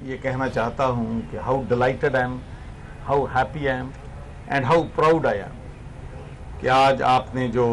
یہ کہنا چاہتا ہوں کہ how delighted I am, how happy I am and how proud I am کہ آج آپ نے جو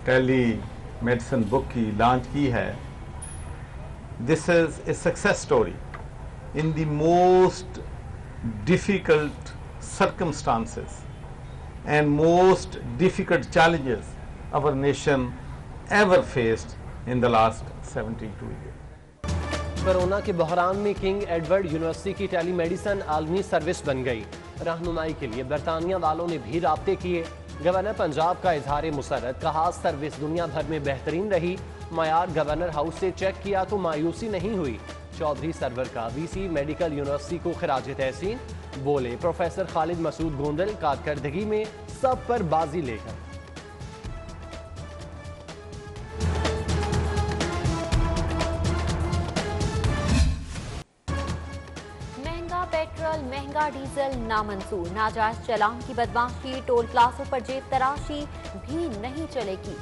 ٹیلی میڈیسن بک کی لانچ کی ہے. This is a success story in the most difficult circumstances and most difficult challenges our nation ever faced in the last 72 years. Corona کے بحران میں کنگ ایڈورڈ یونیورسٹی کی ٹیلی میڈیسن عالمی سروس بن گئی. رہنمائی کے لیے برطانیہ والوں نے بھی رابطے کیے. گورنر پنجاب کا اظہار مسرت، کہا سروس دنیا بھر میں بہترین رہی. معیار گورنر ہاؤس سے چیک کیا تو مایوسی نہیں ہوئی. چودھری سرور کا وی سی میڈیکل یونیورسٹی کو خراج تحسین. بولے پروفیسر خالد مسعود گوندل، کارکردگی میں سب پر بازی لے کر. مہنگا پیٹرول، مہنگا ڈیزل نامنظور. ناجائز چلان کی بدمعاشی، ٹول پلازوں پر جیب تراشی بھی نہیں چلے گی.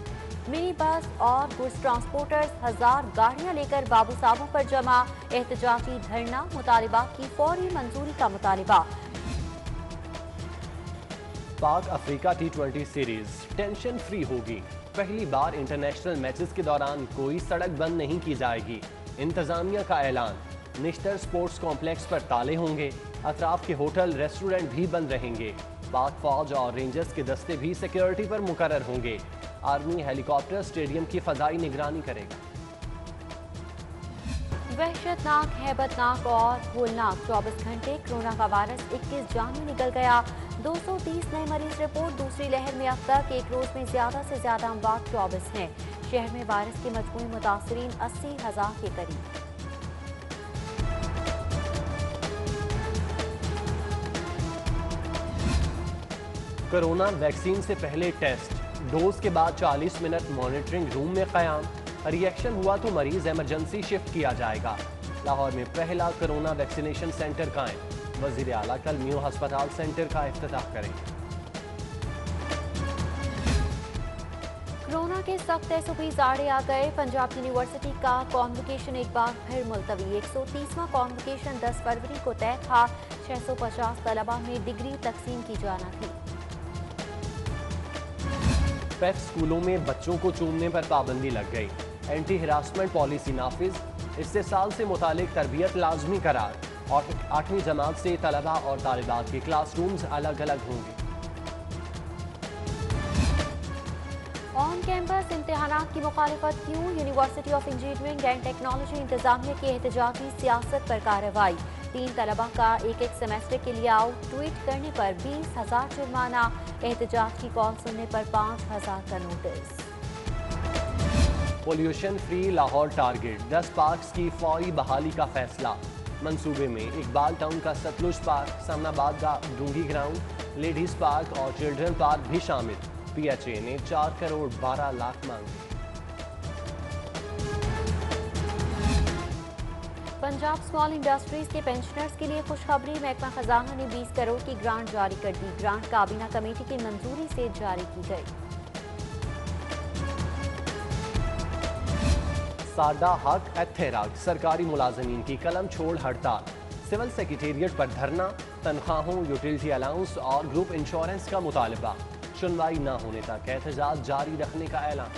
منی بس اور گڈس ٹرانسپورٹرز 1000 گاڑیاں لے کر بابو صاحبوں پر جمع. احتجاجی دھرنا، مطالبات کی فوری منظوری کا مطالبہ. پاک افریقہ T20 سیریز ٹینشن فری ہوگی. پہلی بار انٹرنیشنل میچز کے دوران کوئی سڑک بند نہیں کی جائے گی. انتظامیہ کا اعلان. نشتر سپورٹس کمپلیکس پر تالے ہوں گے. اطراف کے ہوٹل ریسٹورنٹ بھی بند رہیں گے. پاک فوج اور رینجرز کے دستے بھی سیکیورٹی پر مقرر ہوں گے. آرمی ہیلی کاپٹر اسٹیڈیم کی فضائی نگرانی کرے گا. وحشت ناک، ہیبت ناک اور ہولناک 24 گھنٹے. کورونا کا وائرس 21 جانیں نکل گیا. 230 نئے مریض رپورٹ. دوسری لہر میں اب تک ایک روز میں زیادہ سے زیادہ اموات 24 ہیں. شہر میں وائرس کے مجموعی متاثرین 80,000 کے قریب. کورونا ویکسین سے پہلے ٹیسٹ، ڈوز کے بعد 40 منٹ مانیٹرنگ روم میں قیام. ری ایکشن ہوا تو مریض ایمرجنسی شفٹ کیا جائے گا. لاہور میں پہلا کورونا ویکسینیشن سینٹر قائم. وزیر اعلیٰ کل میو ہسپتال سینٹر کا افتتاح کریں گے. کورونا کے سخت SOPs آڑے آ گئے. پنجاب یونیورسٹی کا کانوکیشن ایک بار پھر ملتوی. 130واں کانوکیشن 10 فروری کو طے تھا. 650 طلبہ میں ڈگری تقسیم کی جانا تھی. پیف اسکولوں میں بچوں کو چومنے پر پابندی لگ گئی. اینٹی ہراسمنٹ پالیسی نافذ. استحصال سے متعلق تربیت لازمی قرار. اور 8ویں جماعت سے طلبہ اور طالبات کے کلاس رومز الگ الگ ہوں گے. آن کیمپس امتحانات کی مخالفت کیوں؟ University of engineering and technology انتظامیہ کی احتجاجی سیاست پر کارروائی. 3 طلبہ کا ایک سیمسٹر کے لیے آؤٹ. ٹویٹ کرنے پر 20,000 جرمانہ. احتجاج کی کال سننے پر 5,000 کا notice. Pollution free Lahore target. 10 parks کی فوری بحالی کا فیصلہ. منصوبے میں اقبال ٹاؤن کا ستلج پارک، سامن آباد کا ڈونگی گراؤنڈ، لیڈیز پارک اور چلڈرن پارک بھی شامل. PHA نے 4 کروڑ 12 لاکھ مانگے. پنجاب اسمال انڈسٹریز کے پینشنرز کے لیے خوشخبری. محکمہ خزانہ نے 20 کروڑ کی گرانٹ جاری کر دی. گرانٹ کابینہ کمیٹی کی منظوری سے جاری کی گئی. سادہ حق ایتھیراک. سرکاری ملازمین کی قلم چھوڑ ہڑتال. سول سیکریٹریٹ پر دھرنا. تنخواہوں، یوٹیلٹی الاؤنس اور گروپ انشورنس کا مطالبہ. سنوائی نہ ہونے تک احتجاج جاری رکھنے کا اعلان.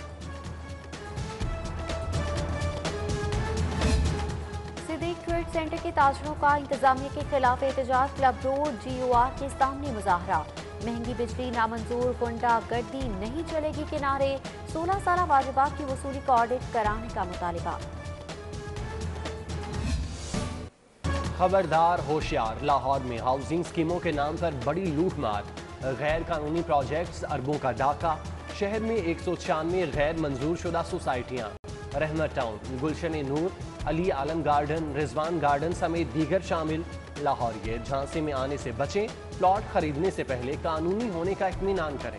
صدیق ٹریڈ سینٹر کے تاجروں کا انتظامیہ کے خلاف احتجاج. کلب روڈ GOR کے سامنے مظاہرہ. مہنگی بجلی نامنظور، غنڈہ گردی نہیں چلے گی کے نعرے. 16 سالہ واجبات کی وصولی کا آڈٹ کرانے کا مطالبہ. خبردار ہوشیار. لاہور میں ہاؤسنگ اسکیموں کے نام پر بڑی لوٹ مار. غیر قانونی پروجیکٹس، اربوں کا ڈاکہ. شہر میں 196 غیر منظور شدہ سوسائٹیاں. رحمت ٹاؤن، گلشن نور، علی عالم گارڈن، رضوان گارڈن سمیت دیگر شامل. لاہوریے جھانسے میں آنے سے بچیں. پلاٹ خریدنے سے پہلے قانونی ہونے کا اطمینان کریں.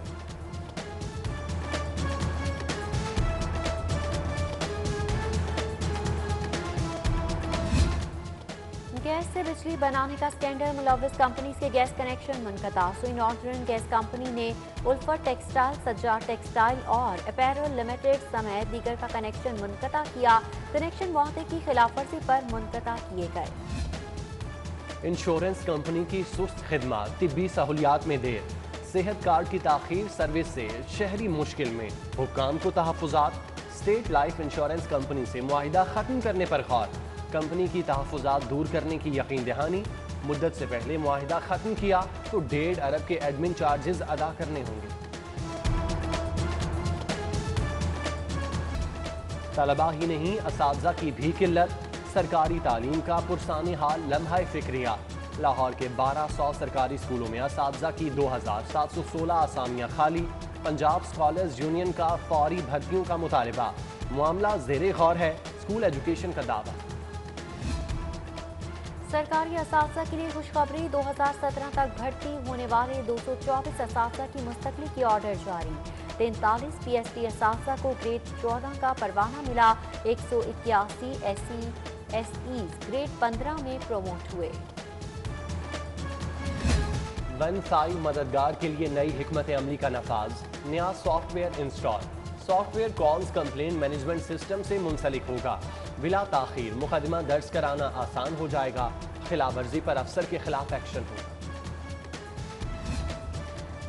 گیس سے بجلی بنانے کا اسکینڈل. ملوث کمپنیز کے گیس کنیکشن منقطع. سوئی ناردرن گیس کمپنی نے الفت ٹیکسٹائل، سجاد ٹیکسٹائل اور اپیرل لمیٹڈ سمیت دیگر کا کنیکشن منقطع کیا. کنیکشن معاہدے کی خلاف ورزی پر منقطع کیے گئے. انشورنس کمپنی کی سست خدمات، طبی سہولیات میں دیر، صحت کارڈ کی تاخیر، سروس سے شہری مشکل میں، حکام کو تحفظات، اسٹیٹ لائف انشورنس کمپنی سے معاہدہ ختم کرنے پر غور، کمپنی کی تحفظات دور کرنے کی یقین دہانی، مدت سے پہلے معاہدہ ختم کیا تو 1.5 ارب کے ایڈمن چارجز ادا کرنے ہوں گے۔ طلبہ ہی نہیں، اساتذہ کی بھی قلت، سرکاری تعلیم کا پرسانی حال لمحہ فکریہ، لاہور کے 1200 سرکاری اسکولوں میں اساتذہ کی 2716 اسامیاں خالی، پنجاب اسکالرز یونین کا فوری بھرتیوں کا مطالبہ، معاملہ زیر غور ہے، اسکول ایجوکیشن کا دعویٰ۔ سرکاری اساتذہ کے لیے خوشخبری، 2017 تک بھرتی ہونے والے 224 اساتذہ کی مستقلی کی آرڈر جاری، 43 پی ایس ٹی اساتذہ کو گریڈ 14 کا پروانہ ملا، 181 ایس ایز گریڈ 15 میں پروموٹ ہوئے۔ ون سائی مددگار کے لیے نئی حکمت عملی کا نفاذ، نیا software install, software calls complaint management system سے منسلک ہوگا، بلا تاخیر مقدمہ درج کرانا آسان ہو جائے گا، خلاف ورزی پر افسر کے خلاف ایکشن ہوگا۔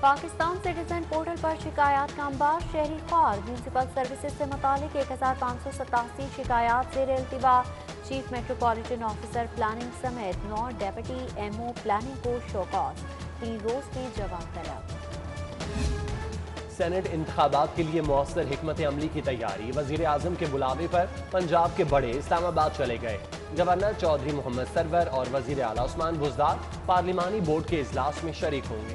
پاکستان سٹیزن پورٹل پر شکایات کا انبار، شہری خوار میونسپل سروسز سے متعلق 1587 شکایات زیر التوا، چیف میٹروپولیٹن آفیسر پلاننگ سمیت 9 ڈیپٹی ایم او پلاننگ کو شوکاز، 3 روز میں جواب طلب۔ سینٹ انتخابات کے لیے مؤثر حکمت عملی کی تیاری، وزیر اعظم کے بلاوے پر پنجاب کے بڑے اسلام آباد چلے گئے، گورنر چودھری محمد سرور اور وزیر اعلیٰ عثمان بزدار پارلیمانی بورڈ کے اجلاس میں شریک ہوں گے۔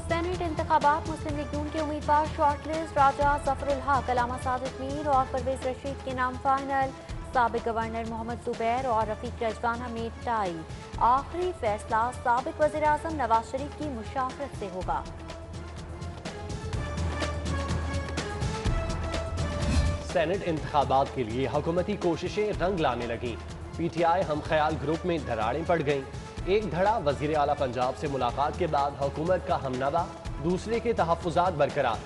سینٹ انتخابات، مسلم لیگ نون کے امیدوار شارٹ لسٹ، راجہ ظفر الحق، علامہ صادق میر اور پرویز رشید کے نام فائنل، سابق گورنر محمد زبیر اور رفیق رجوانہ میں ٹائی، آخری فیصلہ سابق وزیر اعظم نواز شریف کی مشاورت سے ہوگا۔ سینٹ انتخابات کے لیے حکومتی کوششیں رنگ لانے لگیں، پی ٹی آئی ہم خیال گروپ میں دراڑیں پڑ گئیں، ایک دھڑا وزیر اعلیٰ پنجاب سے ملاقات کے بعد حکومت کا ہم نوا، دوسرے کے تحفظات برقرار،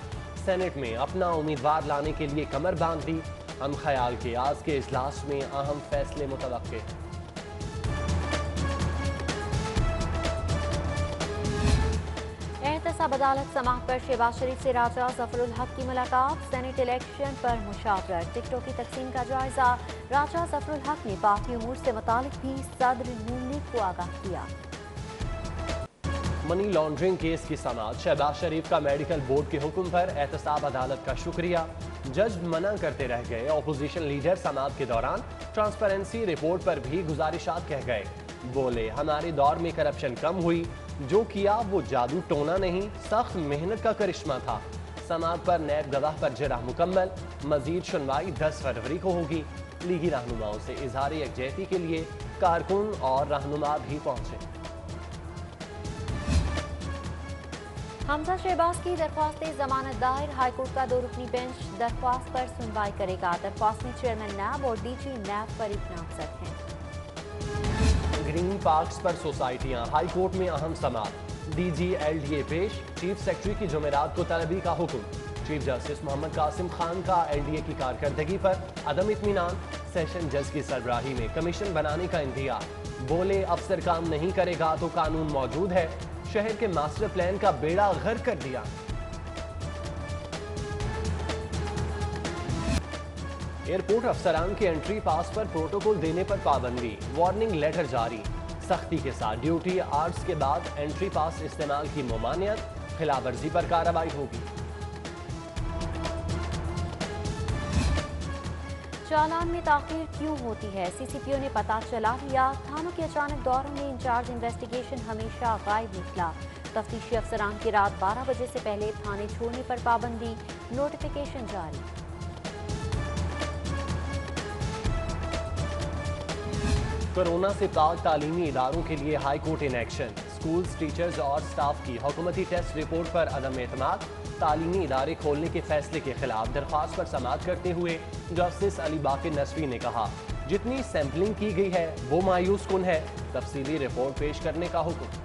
سینٹ میں اپنا امیدوار لانے کے لیے کمر باندھ دی، ہم خیال کے آج کے اجلاس میں اہم فیصلے متوقع۔ احتساب عدالت سماعت پر شہباز شریف سے راجہ ظفر الحق کی ملاقات، سینٹ الیکشن پر مشاورت، ٹکٹوں کی تقسیم کا جائزہ، راجہ ظفر الحق نے پارٹی امور سے متعلق بھی صدر نون لیگ کو آگاہ کیا۔ منی لانڈرنگ کیس کی سماعت، شہباز شریف کا میڈیکل بورڈ کے حکم پر احتساب عدالت کا شکریہ، جج منع کرتے رہ گئے، اپوزیشن لیڈر سماعت کے دوران ٹرانسپیرنسی رپورٹ پر بھی گزارشات کہہ گئے، بولے ہمارے دور میں کرپشن کم ہوئی، جو کیا وہ جادو ٹونا نہیں، سخت محنت کا کرشمہ تھا، سماعت پر نیب گواہ پر جرح مکمل، مزید سنوائی 10 فروری کو ہوگی، لیگی رہنماؤں سے اظہار یکجہتی کے لیے کارکن اور رہنما بھی پہنچے۔ حمزہ شہباز کی درخواست ضمانت دائر، ہائی کورٹ کا 2 رکنی بینچ درخواست پر سنوائی کرے گا، درخواست میں چیئرمین نیب اور ڈی جی نیب فریق نامزد ہیں۔ گرین پارکس پر سوسائٹیاں، ہائی کورٹ میں اہم سماعت، D G L D A پیش، چیف سیکرٹری کی جمعرات کو طلبی کا حکم، چیف جسٹس محمد قاسم خان کا ایل ڈی اے کی کارکردگی پر عدم اطمینان، سیشن جج کی سربراہی میں کمیشن بنانے کا انتہا، بولے افسر کام نہیں کرے گا تو قانون موجود ہے، شہر کے ماسٹر پلان کا بیڑا غرق کر دیا۔ ایئرپورٹ افسران کے انٹری پاس پر پروٹوکول دینے پر پابندی، وارننگ لیٹر جاری، سختی کے ساتھ ڈیوٹی آرڈرز کے بعد انٹری پاس استعمال کی ممانعت، خلاف ورزی پر کارروائی ہوگی۔ چالان میں تاخیر کیوں ہوتی ہے، سی سی پی او نے پتہ چلا لیا، تھانوں کے اچانک دوروں میں انچارج انویسٹیگیشن ہمیشہ غائب نکلا، تفتیشی افسران کی رات 12 بجے سے پہلے تھانے چھوڑنے پر پابندی، نوٹیفیکیشن جاری۔ کورونا سے پاک تعلیمی اداروں کے لیے high court in action, schools, teachers اور سٹاف کی حکومتی ٹیسٹ رپورٹ پر عدم اعتماد، تعلیمی ادارے کھولنے کے فیصلے کے خلاف درخواست پر سماعت کرتے ہوئے جسٹس علی باقر نصفی نے کہا، جتنی سیمپلنگ کی گئی ہے وہ مایوس کن ہے، تفصیلی رپورٹ پیش کرنے کا حکم۔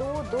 2-2